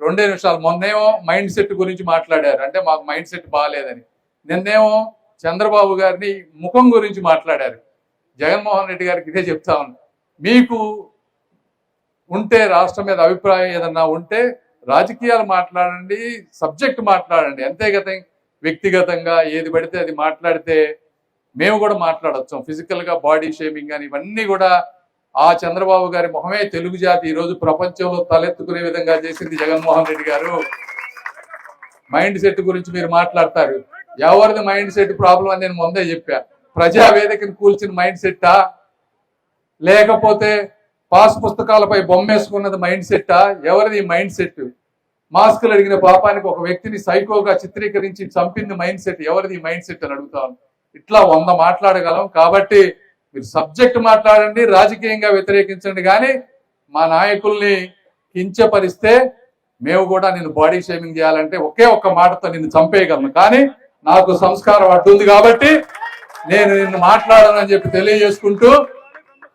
2 నిమిషాలు. మొన్నేమో mind set గురించి మాట్లాడారు, అంటే మాకు మైండ్ సెట్ బాగాలేదని. నిన్నేమో చంద్రబాబు గారిని ముఖం గురించి మాట్లాడారు. జగన్మోహన్ రెడ్డి గారికి ఇదే చెప్తా ఉన్నాను, మీకు ఉంటే రాష్ట్రం మీద అభిప్రాయం ఏదన్నా ఉంటే రాజకీయాలు మాట్లాడండి, సబ్జెక్ట్ మాట్లాడండి, అంతేగత వ్యక్తిగతంగా ఏది పడితే అది మాట్లాడితే మేము కూడా మాట్లాడొచ్చు. ఫిజికల్గా బాడీ షేమింగ్ అని ఇవన్నీ కూడా ఆ చంద్రబాబు గారి మొహమే తెలుగు జాతి ఈరోజు ప్రపంచంలో తలెత్తుకునే విధంగా చేసింది జగన్మోహన్ రెడ్డి గారు. మైండ్ సెట్ గురించి మీరు మాట్లాడతారు, ఎవరిది మైండ్ సెట్ ప్రాబ్లం అని నేను ముందే చెప్పా. ప్రజావేదికను కూల్చిన మైండ్ సెట్టా, లేకపోతే పాస్ పుస్తకాలపై బొమ్మేసుకున్నది మైండ్ సెట్టా? ఎవరిది మైండ్ సెట్? మాస్కులు అడిగిన పాపానికి ఒక వ్యక్తిని సైకోగా చిత్రీకరించి చంపింది మైండ్ సెట్, ఎవరిది మైండ్ సెట్ అని అడుగుతాను. ఇట్లా 100 మాట్లాడగలం. కాబట్టి మీరు సబ్జెక్ట్ మాట్లాడండి, రాజకీయంగా వ్యతిరేకించండి, కానీ మా నాయకుల్ని కించపరిస్తే మేము కూడా నిన్ను బాడీ షేమింగ్ చేయాలంటే ఒకే ఒక్క మాటతో నిన్ను చంపేయగలను. కానీ నాకు సంస్కారం అడ్డుంది కాబట్టి నేను నిన్ను మాట్లాడనని చెప్పి తెలియజేసుకుంటూ